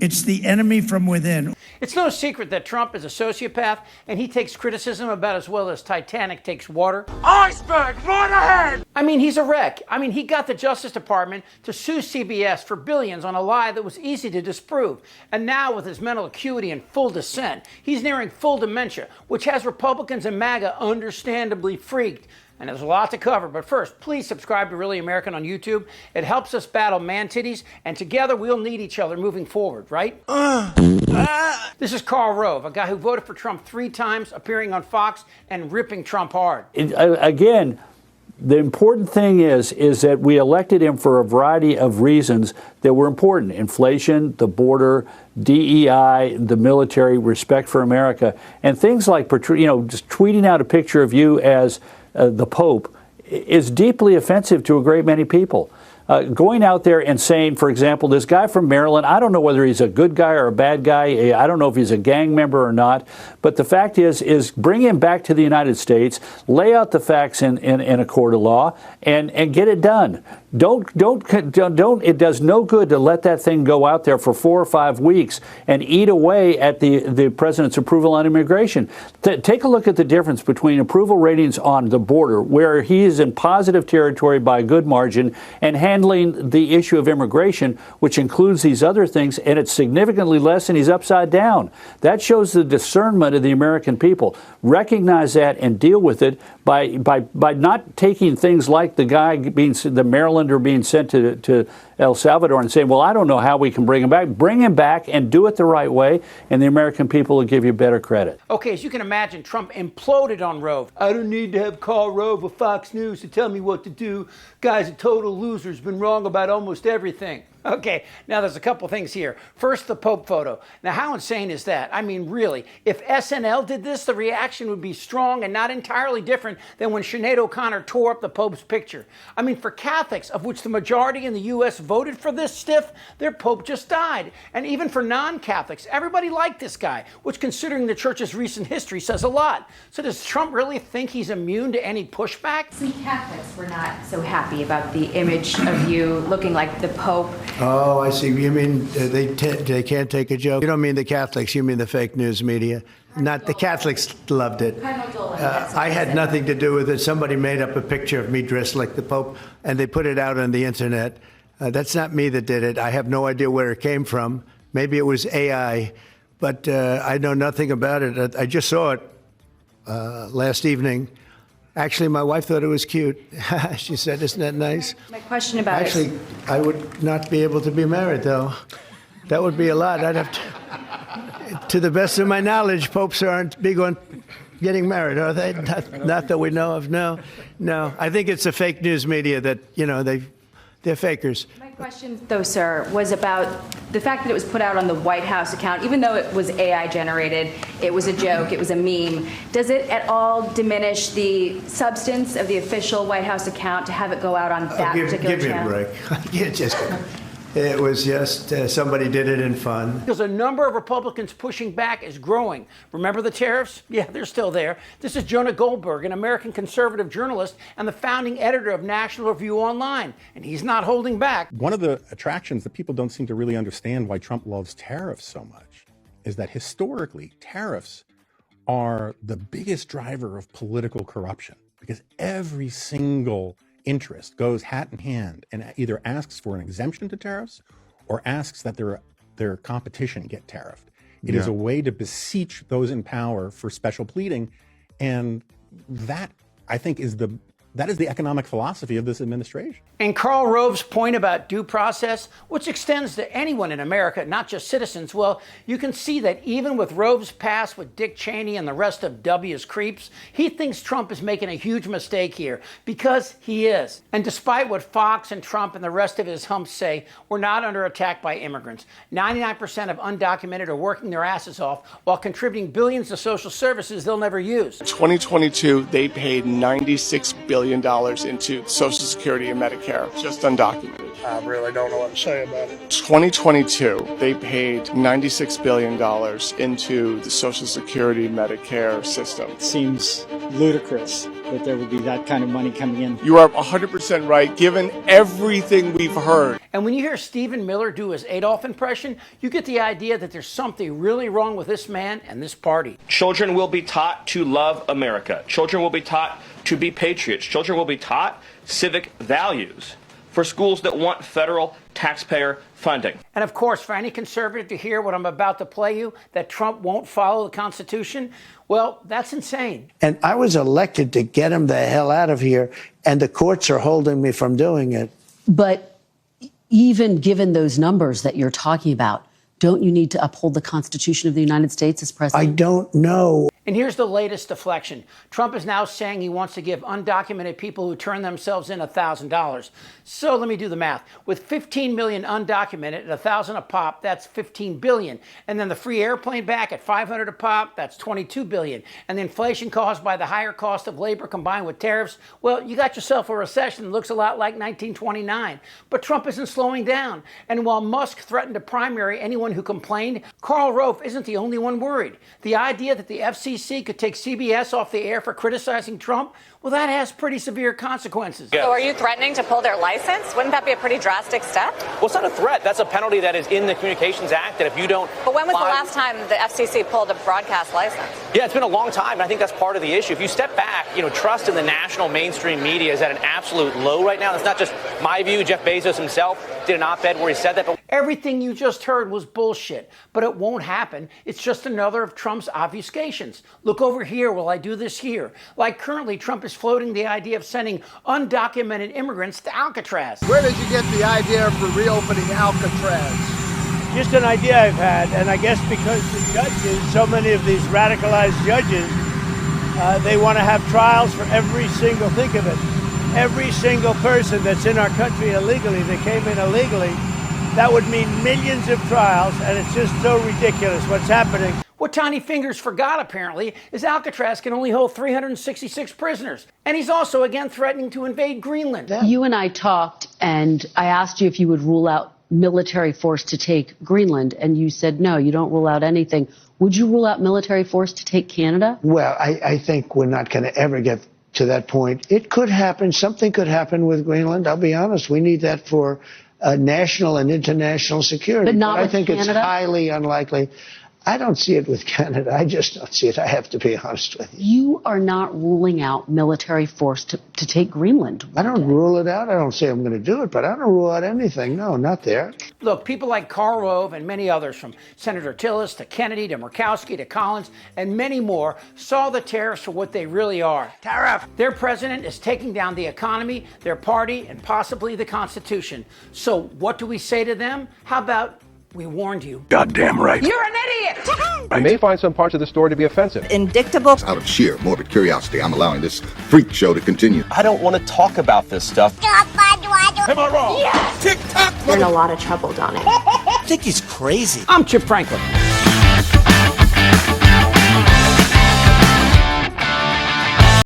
It's the enemy from within. It's no secret that Trump is a sociopath, and he takes criticism about as well as Titanic takes water. Iceberg, right ahead! I mean, he's a wreck. I mean, he got the Justice Department to sue CBS for billions on a lie that was easy to disprove. And now, with his mental acuity in full descent, he's nearing full dementia, which has Republicans and MAGA understandably freaked. And there's a lot to cover, but first, please subscribe to Really American on YouTube. It helps us battle man-titties, and together we'll need each other moving forward, right? This is Karl Rove, a guy who voted for Trump 3 times, appearing on Fox and ripping Trump hard. Again, the important thing is that we elected him for a variety of reasons that were important. Inflation, the border, DEI, the military, respect for America, and things like, just tweeting out a picture of you as the Pope is deeply offensive to a great many people. Going out there and saying, for example, this guy from Maryland, I don't know whether he's a good guy or a bad guy. I don't know if he's a gang member or not. But the fact is bring him back to the United States, lay out the facts in a court of law, and get it done. Don't. It does no good to let that thing go out there for 4 or 5 weeks and eat away at the president's approval on immigration. Take a look at the difference between approval ratings on the border, where he is in positive territory by a good margin, and handling the issue of immigration, which includes these other things, and it's significantly less, and he's upside down. That shows the discernment of the American people. Recognize that and deal with it by not taking things like the guy the Marylander being sent to El Salvador and saying, well, I don't know how we can bring him back. Bring him back and do it the right way, and the American people will give you better credit. Okay, as you can imagine, Trump imploded on Rove. I don't need to have Karl Rove of Fox News to tell me what to do. Guy's a total loser, has been wrong about almost everything. Okay, now there's a couple things here. First, the Pope photo. Now, how insane is that? I mean, really, if SNL did this, the reaction would be strong and not entirely different than when Sinead O'Connor tore up the Pope's picture. I mean, for Catholics, of which the majority in the U.S. voted for this stiff, their Pope just died. And even for non-Catholics, everybody liked this guy, which, considering the Church's recent history, says a lot. So does Trump really think he's immune to any pushback? Some Catholics were not so happy about the image of you looking like the Pope. Oh, I see. You mean they can't take a joke? You don't mean the Catholics. You mean the fake news media. Not the Catholics loved it. I had nothing to do with it. Somebody made up a picture of me dressed like the Pope, and they put it out on the Internet. That's not me that did it. I have no idea where it came from. Maybe it was AI, but I know nothing about it. I just saw it last evening. Actually, my wife thought it was cute. She said, isn't that nice? My question about Actually, I would not be able to be married, though. That would be a lot. I'd have to the best of my knowledge, popes aren't big on getting married, are they? Not that we know of, no. No, I think it's the fake news media that, they're fakers. My question, though, sir, was about the fact that it was put out on the White House account. Even though it was AI generated, it was a joke, it was a meme. Does it at all diminish the substance of the official White House account to have it go out on that particular channel? Give me a break. It was just somebody did it in fun. Because the number of Republicans pushing back is growing. Remember the tariffs? Yeah, they're still there. This is Jonah Goldberg, an American conservative journalist and the founding editor of National Review Online. And he's not holding back. One of the attractions that people don't seem to really understand why Trump loves tariffs so much is that historically, tariffs are the biggest driver of political corruption, because every single interest goes hat in hand and either asks for an exemption to tariffs or asks that their competition get tariffed. It is a way to beseech those in power for special pleading, and that, I think, is the economic philosophy of this administration. And Karl Rove's point about due process, which extends to anyone in America, not just citizens, well, you can see that even with Rove's past with Dick Cheney and the rest of W's creeps, he thinks Trump is making a huge mistake here, because he is. And despite what Fox and Trump and the rest of his humps say, we're not under attack by immigrants. 99% of undocumented are working their asses off while contributing billions to social services they'll never use. 2022, they paid $96 billion into Social Security and Medicare, just undocumented. I really don't know what to say about it. 2022, they paid $96 billion into the Social Security Medicare system. Seems ludicrous. that there would be that kind of money coming in. You are 100% right, given everything we've heard. And when you hear Stephen Miller do his Adolf impression, you get the idea that there's something really wrong with this man and this party. Children will be taught to love America. Children will be taught to be patriots. Children will be taught civic values for schools that want federal taxpayer funding. And of course, for any conservative to hear what I'm about to play you, that Trump won't follow the Constitution, well, that's insane. And I was elected to get him the hell out of here, and the courts are holding me from doing it. But even given those numbers that you're talking about, don't you need to uphold the Constitution of the United States as president? I don't know. And here's the latest deflection. Trump is now saying he wants to give undocumented people who turn themselves in $1,000. So let me do the math. With 15 million undocumented at $1,000 a pop, that's 15 billion. And then the free airplane back at 500 a pop, that's 22 billion. And the inflation caused by the higher cost of labor combined with tariffs, well, you got yourself a recession that looks a lot like 1929. But Trump isn't slowing down. And while Musk threatened to primary anyone who complained, Karl Rove isn't the only one worried. The idea that the FCC could take CBS off the air for criticizing Trump, well, that has pretty severe consequences. So are you threatening to pull their license? Wouldn't that be a pretty drastic step? Well, it's not a threat. That's a penalty that is in the Communications Act that if you don't... But when was the last time the FCC pulled a broadcast license? Yeah, it's been a long time, and I think that's part of the issue. If you step back, trust in the national mainstream media is at an absolute low right now. That's not just my view. Jeff Bezos himself did an op-ed where he said that. Everything you just heard was bullshit, but it won't happen. It's just another of Trump's obfuscations. Look over here while I do this here. Like currently, Trump is floating the idea of sending undocumented immigrants to Alcatraz. Where did you get the idea for reopening Alcatraz? Just an idea I've had, and I guess because the judges, so many of these radicalized judges, they want to have trials for every single, think of it, every single person that's in our country illegally, that came in illegally. That would mean millions of trials, and it's just so ridiculous what's happening. What Tiny Fingers forgot, apparently, is Alcatraz can only hold 366 prisoners. And he's also, again, threatening to invade Greenland. You and I talked, and I asked you if you would rule out military force to take Greenland, and you said no, you don't rule out anything. Would you rule out military force to take Canada? Well, I think we're not going to ever get to that point. It could happen. Something could happen with Greenland. I'll be honest. We need that for national and international security. But not with I think Canada? It's highly unlikely. I don't see it with Canada. I just don't see it. I have to be honest with you. You are not ruling out military force to take Greenland. I don't rule it out. I don't say I'm going to do it, but I don't rule out anything. No, not there. Look, people like Karl Rove and many others, from Senator Tillis to Kennedy to Murkowski to Collins and many more, saw the tariffs for what they really are. Tariff! Their president is taking down the economy, their party, and possibly the Constitution. So what do we say to them? How about we warned you? Goddamn right. You're an idiot! You may find some parts of the story to be offensive. Indictable. Out of sheer morbid curiosity, I'm allowing this freak show to continue. I don't want to talk about this stuff. Am I wrong? Yes! Tick-tock! You're in a lot of trouble, Donnie. I think he's crazy. I'm Chip Franklin.